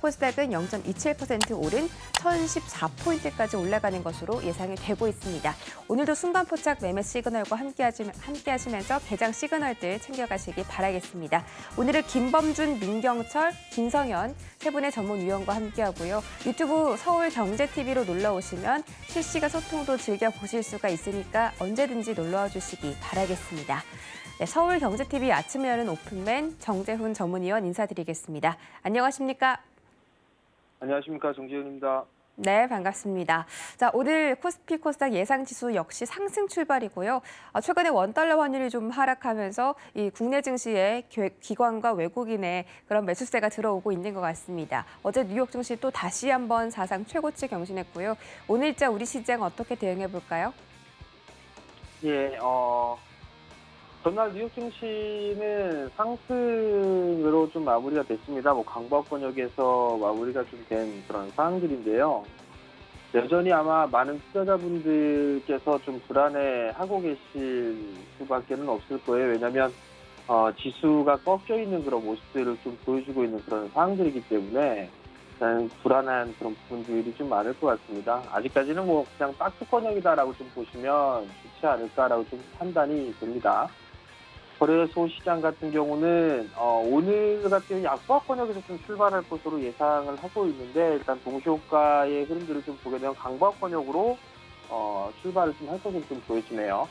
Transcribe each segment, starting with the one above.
코스닥은 0.27% 오른 1014포인트까지 올라가는 것으로 예상이 되고 있습니다. 오늘도 순간포착 매매 시그널과 함께 하시면서 개장 시그널들 챙겨가시기 바라겠습니다. 오늘은 김범준, 민경철, 김성현 세 분의 전문위원과 함께하고요. 유튜브 서울경제TV로 놀러오시면 실시간 소통도 즐겨보실 수가 있으니까 언제든지 놀러와 주시기 바라겠습니다. 네, 서울경제TV 아침에 여는 오픈맨 정재훈 전문위원 인사드리겠습니다. 안녕하십니까? 안녕하십니까, 정지훈입니다. 네, 반갑습니다. 자, 오늘 코스피 코스닥 예상지수 역시 상승 출발이고요. 최근에 원달러 환율이 좀 하락하면서 이 국내 증시에 기관과 외국인의 그런 매수세가 들어오고 있는 것 같습니다. 어제 뉴욕 증시 또 다시 한번 사상 최고치 경신했고요. 오늘자 우리 시장 어떻게 대응해 볼까요? 예, 전날 뉴욕 증시는 상승으로 좀 마무리가 됐습니다. 강보권역에서 마무리가 좀 된 그런 상황들인데요. 여전히 아마 많은 투자자분들께서 좀 불안해하고 계실 수밖에는 없을 거예요. 왜냐하면 지수가 꺾여 있는 그런 모습들을 좀 보여주고 있는 그런 상황들이기 때문에 불안한 그런 부분들이 좀 많을 것 같습니다. 아직까지는 그냥 박스권역이다라고 좀 보시면 좋지 않을까라고 좀 판단이 됩니다. 거래소 시장 같은 경우는 오늘 같은 약보합권역에서 좀 출발할 것으로 예상을 하고 있는데, 일단 동시호가의 흐름들을 좀 보게 되면 강보합권역으로 출발을 좀 할 것으로 좀 보여지네요.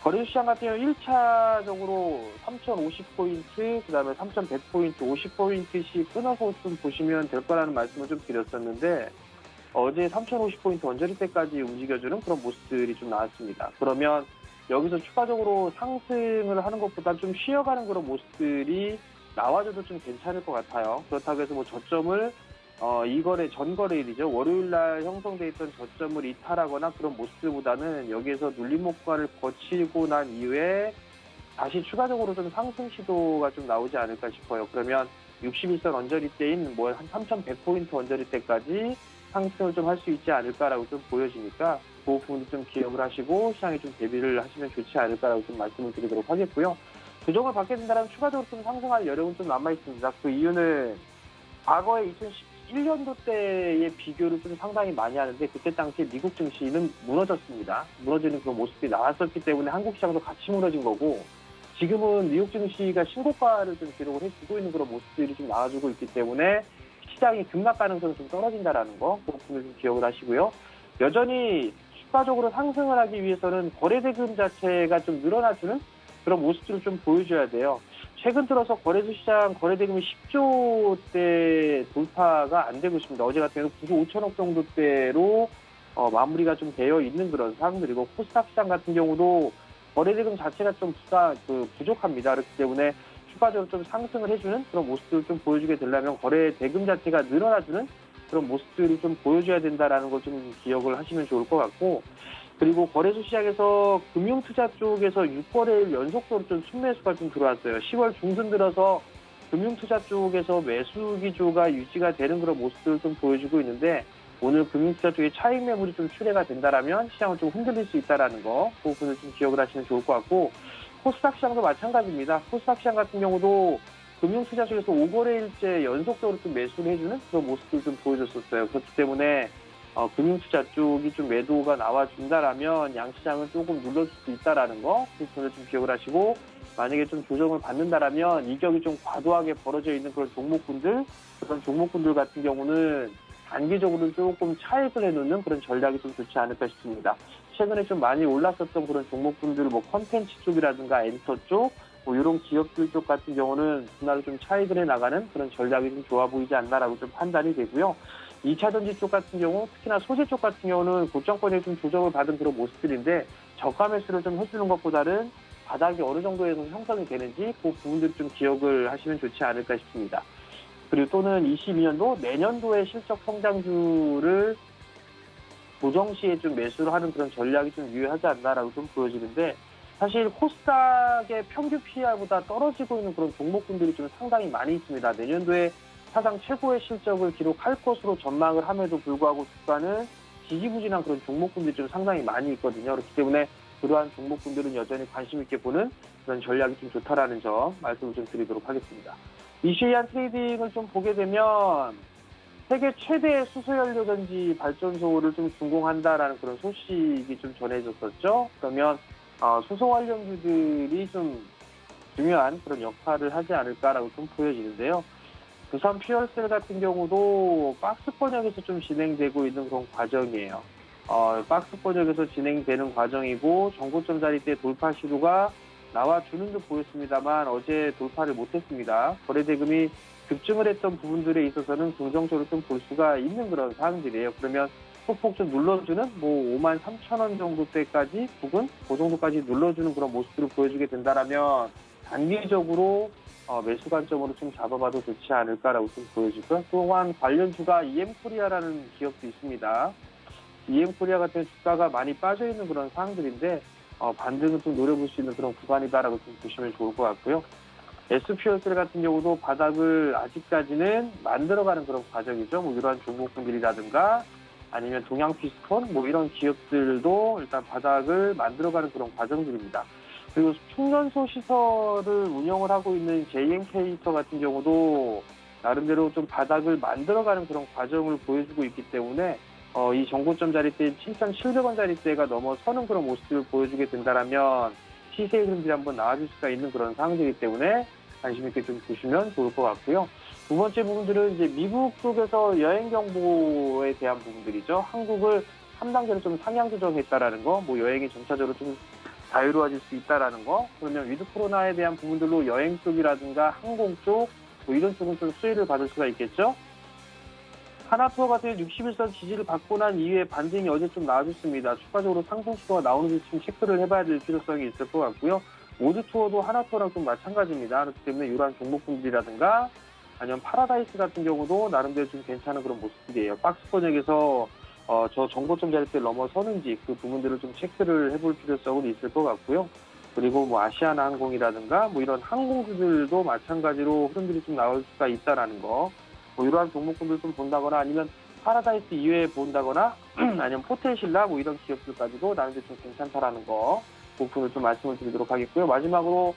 거래소 시장 같은 경우 1차적으로 3,050포인트, 그다음에 3,100포인트, 50포인트씩 끊어서 좀 보시면 될 거라는 말씀을 좀 드렸었는데, 어제 3,050포인트 언저리 때까지 움직여주는 그런 모습들이 좀 나왔습니다. 그러면 여기서 추가적으로 상승을 하는 것보다 좀 쉬어가는 그런 모습들이 나와줘도 좀 괜찮을 것 같아요. 그렇다고 해서 저점을 전거래일이죠. 월요일 날 형성돼 있던 저점을 이탈하거나 그런 모습들보다는 여기에서 눌림목관을 거치고 난 이후에 다시 추가적으로 좀 상승 시도가 좀 나오지 않을까 싶어요. 그러면 61선 언저리 때인 한 3,100포인트 언저리 때까지 상승을 좀 할 수 있지 않을까라고 좀 보여지니까 그 부분도 좀 기억을 하시고 시장에 좀 대비를 하시면 좋지 않을까라고 좀 말씀을 드리도록 하겠고요. 조정을 받게 된다면 추가적으로 좀 상승할 여력은 좀 남아 있습니다. 그 이유는 과거에 2011년도 때의 비교를 좀 상당히 많이 하는데, 그때 당시에 미국 증시는 무너졌습니다. 무너지는 그런 모습이 나왔었기 때문에 한국 시장도 같이 무너진 거고, 지금은 미국 증시가 신고가를 좀 기록을 해주고 있는 그런 모습들이 좀 나와주고 있기 때문에 시장이 급락 가능성이 좀 떨어진다라는 거, 그 부분을 좀 기억을 하시고요. 여전히 추가적으로 상승을 하기 위해서는 거래대금 자체가 좀 늘어나주는 그런 모습들을 좀 보여줘야 돼요. 최근 들어서 거래소 시장 거래대금이 10조대 돌파가 안 되고 있습니다. 어제 같은 경우는 9조 5천억 정도대로 마무리가 좀 되어 있는 그런 상황들이고, 코스닥 시장 같은 경우도 거래대금 자체가 좀 부족합니다. 그렇기 때문에 추가적으로 좀 상승을 해주는 그런 모습들을 좀 보여주게 되려면 거래 대금 자체가 늘어나주는 그런 모습들을 좀 보여줘야 된다라는 걸 좀 기억을 하시면 좋을 것 같고, 그리고 거래소 시장에서 금융투자 쪽에서 6거래일 연속으로 좀 순매수가 좀 들어왔어요. 10월 중순 들어서 금융투자 쪽에서 매수 기조가 유지가 되는 그런 모습들을 좀 보여주고 있는데, 오늘 금융투자 쪽에 차익 매물이 좀 출회가 된다라면 시장을 좀 흔들릴 수 있다라는 거, 그 부분을 좀 기억을 하시면 좋을 것 같고, 코스닥 시장도 마찬가지입니다. 코스닥 시장 같은 경우도 금융투자 쪽에서 5거래일째 연속적으로 좀 매수를 해주는 그런 모습을 좀 보여줬었어요. 그렇기 때문에 금융투자 쪽이 좀 매도가 나와준다라면 양시장은 조금 눌러줄 수 있다라는 거, 그 부분을 좀 기억을 하시고, 만약에 좀 조정을 받는다라면 이격이 좀 과도하게 벌어져 있는 그런 종목군들 같은 경우는 단기적으로 조금 차익을 해놓는 그런 전략이 좀 좋지 않을까 싶습니다. 최근에 좀 많이 올랐었던 그런 종목군들, 컨텐츠 쪽이라든가 엔터 쪽, 이런 기업들 쪽 같은 경우는 그날 좀 차익을 해 나가는 그런 전략이 좀 좋아 보이지 않나라고 좀 판단이 되고요. 2차 전지 쪽 같은 경우, 특히나 소재 쪽 같은 경우는 고점권에 좀 조정을 받은 그런 모습들인데, 저가 매수를 좀 해주는 것보다는 바닥이 어느 정도에서 형성이 되는지 그 부분들 좀 기억을 하시면 좋지 않을까 싶습니다. 그리고 또는 22년도 내년도의 실적 성장주를 조정 시에 좀 매수를 하는 그런 전략이 좀 유효하지 않나라고 좀 보여지는데, 사실 코스닥의 평균 PER보다 떨어지고 있는 그런 종목군들이 좀 상당히 많이 있습니다. 내년도에 사상 최고의 실적을 기록할 것으로 전망을 함에도 불구하고 주가는 지지부진한 그런 종목군들이 좀 상당히 많이 있거든요. 그렇기 때문에 그러한 종목군들은 여전히 관심 있게 보는 그런 전략이 좀 좋다라는 점 말씀을 좀 드리도록 하겠습니다. 이슈에 의한 트레이딩을 좀 보게 되면 세계 최대 수소연료전지 발전소를 좀 준공한다라는 그런 소식이 좀 전해졌었죠. 그러면 수소 관련주들이 좀 중요한 그런 역할을 하지 않을까라고 좀 보여지는데요. 부산 퓨얼셀 같은 경우도 박스 번역에서 좀 진행되고 있는 그런 과정이에요. 박스 번역에서 진행되는 과정이고 정고점 자리대 돌파 시도가 나와주는 듯 보였습니다만 어제 돌파를 못했습니다. 거래대금이 급증을 했던 부분들에 있어서는 긍정적으로 좀 볼 수가 있는 그런 사항들이에요. 그러면 소폭 좀 눌러주는 53,000원 정도대까지 부근 그 정도까지 눌러주는 그런 모습들을 보여주게 된다라면 단기적으로 매수 관점으로 좀 잡아봐도 좋지 않을까라고 좀 보여지고요. 또한 관련주가 EM코리아라는 기업도 있습니다. EM코리아 같은 주가가 많이 빠져있는 그런 사항들인데 반등을 좀 노려볼 수 있는 그런 구간이다라고 좀 보시면 좋을 것 같고요. S퓨얼셀 같은 경우도 바닥을 아직까지는 만들어가는 그런 과정이죠. 이러한 종목군들이라든가 아니면 동양피스톤 이런 기업들도 일단 바닥을 만들어가는 그런 과정들입니다. 그리고 충전소 시설을 운영을 하고 있는 JNK터 같은 경우도 나름대로 좀 바닥을 만들어가는 그런 과정을 보여주고 있기 때문에 이 정고점 자리대 7,700원 자리대가 넘어서는 그런 모습을 보여주게 된다라면 시세의 흐름들이 한번 나와줄 수가 있는 그런 상황이기 때문에 관심 있게 좀 보시면 좋을 것 같고요. 두 번째 부분들은 이제 미국 쪽에서 여행 정보에 대한 부분들이죠. 한국을 3단계로 좀 상향 조정했다라는 거, 여행이 점차적으로 좀 자유로워질 수 있다라는 거. 그러면 위드 코로나에 대한 부분들로 여행 쪽이라든가 항공 쪽 이런 쪽은 좀 수혜를 받을 수가 있겠죠. 하나투어 같은 61선 지지를 받고 난 이후에 반등이 어제 좀 나와줬습니다. 추가적으로 상승 시도가 나오는지 좀 체크를 해봐야 될 필요성이 있을 것 같고요. 모드투어도 하나투어랑 좀 마찬가지입니다. 그렇기 때문에 이러한 종목군들이라든가 아니면 파라다이스 같은 경우도 나름대로 좀 괜찮은 그런 모습들이에요. 박스 번역에서 저 정고점 자리대를 넘어서는지 그 부분들을 좀 체크를 해볼 필요성은 있을 것 같고요. 그리고 아시아나 항공이라든가 이런 항공주들도 마찬가지로 흐름들이 좀 나올 수가 있다라는 거. 이러한 종목군들 좀 본다거나 아니면 파라다이스 이외에 본다거나 아니면 포텔신라 이런 기업들까지도 나름대로 좀 괜찮다라는 거. 부분을 좀 말씀을 드리도록 하겠고요. 마지막으로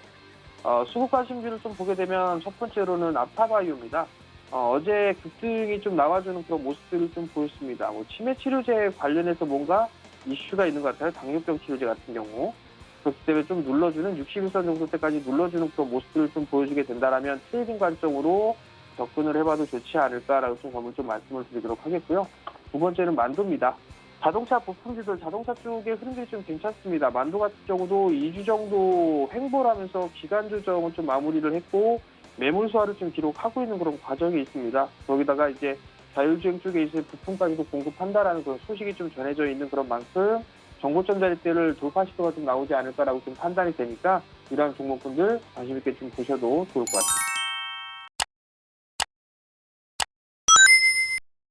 수급 관심주를 좀 보게 되면 첫 번째로는 아파바이오입니다. 어제 급등이 좀 나와주는 그런 모습들을 좀 보였습니다. 치매 치료제 관련해서 뭔가 이슈가 있는 것 같아요. 당뇨병 치료제 같은 경우. 그렇기 때문에 좀 눌러주는 61선 정도 때까지 눌러주는 그런 모습들을 좀 보여주게 된다라면 트레이딩 관점으로 접근을 해봐도 좋지 않을까라고 좀 말씀을 드리도록 하겠고요. 두 번째는 만두입니다. 자동차 부품주들, 자동차 쪽의 흐름들이 좀 괜찮습니다. 만두 같은 경우도 2주 정도 횡보를 하면서 기간 조정은 좀 마무리를 했고 매물 소화를 좀 기록하고 있는 그런 과정이 있습니다. 거기다가 이제 자율주행 쪽에 있을 부품까지도 공급한다라는 그런 소식이 좀 전해져 있는 그런 만큼 정고점 자리대를 돌파 시도가 좀 나오지 않을까라고 좀 판단이 되니까 이러한 종목군들 관심 있게 좀 보셔도 좋을 것 같습니다.